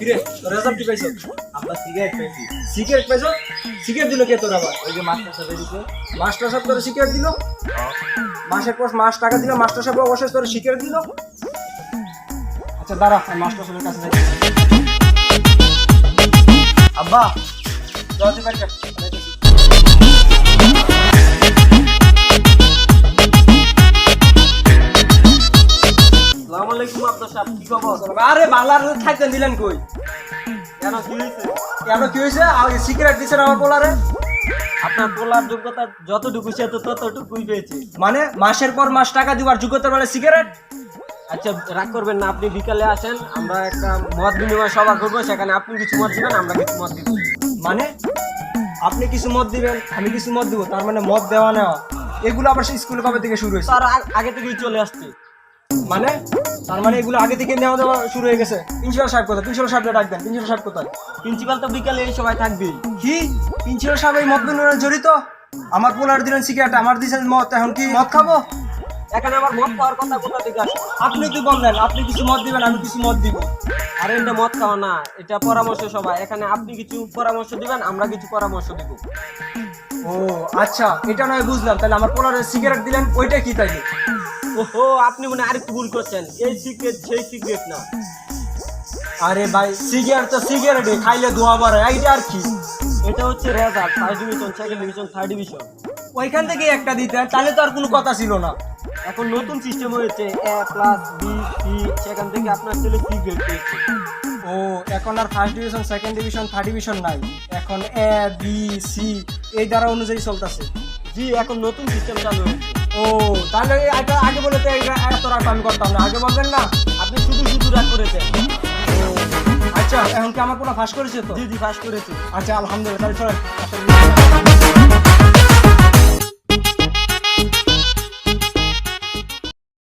কিরে তোর রেজাল্ট কি পাইছো? আমরা সিগারেট পেয়েছি। সিগারেট পাইছো? সিগারেট দিল কে তোর আবার? ওই যে মাস্টার সাহেব দিছে। মাস্টার সাহেব তোর সিগারেট দিল? মাসের পর মাস টাকা দিল, মাস্টার সাহেব অবশ্যই তোর সিগারেট দিল। আচ্ছা দাঁড়া, আমি মাস্টার সাহেবের কাছে যাই। আব্বা জলদি বের কর। আসসালামু আলাইকুম মাস্টার সাহেব, কি খবর? আরে বাংলার থাকতেন দিলেন কই? কেন কি হয়েছে? কেন কি হয়েছে? আর সিগারেট দিছেন আমার পোলারে? আপনার বলার যোগ্যতা যতটুকু সে তো ততটুকুই পেয়েছে। মানে মাসের পর মাস টাকা দিবার যোগ্যতার বেলা সিগারেট? আচ্ছা রাগ করবেন না, আপনি বিকালে আসেন, আমরা একটা মত বিনিময় সভা করবো, সেখানে আপনি কিছু মত দিবেন, আমরা কিছু মত দিব। মানে আপনি কিছু মত দিবেন, আমি কিছু মত দিব, তার মানে মত দেওয়া নেওয়া এগুলো আবার সেই স্কুলে কবে থেকে শুরু হয়েছে? তার আগে থেকেই চলে আসছে। মানে তার মানে এগুলো আগে থেকে নেওয়া দেওয়া শুরু হয়ে গেছে। প্রিন্সিপাল সাহেব কোথায়? প্রিন্সিপাল সাহেবকে ডাকবেন। প্রিন্সিপাল সাহেব কোথায়? প্রিন্সিপাল তো বিকালে এই সবাই থাকবেই। কি প্রিন্সিপাল সাহেব এই মদ বিনিময়ে জড়িত? আমার পোলার দিলেন সিগারেট, আমার দিয়েছেন মদ, এখন কি মদ খাবো? এখানে আবার মদ খাওয়ার কথা কোথা থেকে আসে? আপনি কি বললেন আপনি কিছু মদ দিবেন, আমি কিছু মদ দিব? আরে এটা মদ খাওয়া না, এটা পরামর্শ সভা। এখানে আপনি কিছু পরামর্শ দিবেন, আমরা কিছু পরামর্শ দিব। ও আচ্ছা, এটা নয় বুঝলাম। তাহলে আমার পোলারে সিগারেট দিলেন, ওইটা কি তাইলে? ওহো, আপনি মনে হয় আরেকটু ভুল করছেন। এই সিগারেট সেই সিগারেট না। আরে ভাই সিগারেট তো সিগারেটই, খাইলে ধোয়া বাড়ে, এইটা আর কি? এটা হচ্ছে result, first division, second division, third division. ওইখান থেকে একটা দিতেন, তাহলে তো আর কোনো কথা ছিল না। এখন নতুন সিস্টেম হয়েছে এ প্লাস বি সি, সেখান থেকে আপনার ছেলে সিগারেট পেয়েছে। ও এখন আর first division, second division, third division নাই, এখন এ বি সি এই দ্বারা অনুযায়ী চলতেছে। জি, এখন নতুন সিস্টেম চালু হয়েছে। ও তাহলে এটা আগে বলে তো এত রাগ আমি করতাম না, আগে বলবেন না। আপনি শুধু শুধু রাগ করেছেন। আচ্ছা এখন কি আমার কোনো ফাঁস করেছে তো? জি জি, ফার্স্ট করেছি। আচ্ছা আলহামদুলিল্লাহ, তাহলে চলেন।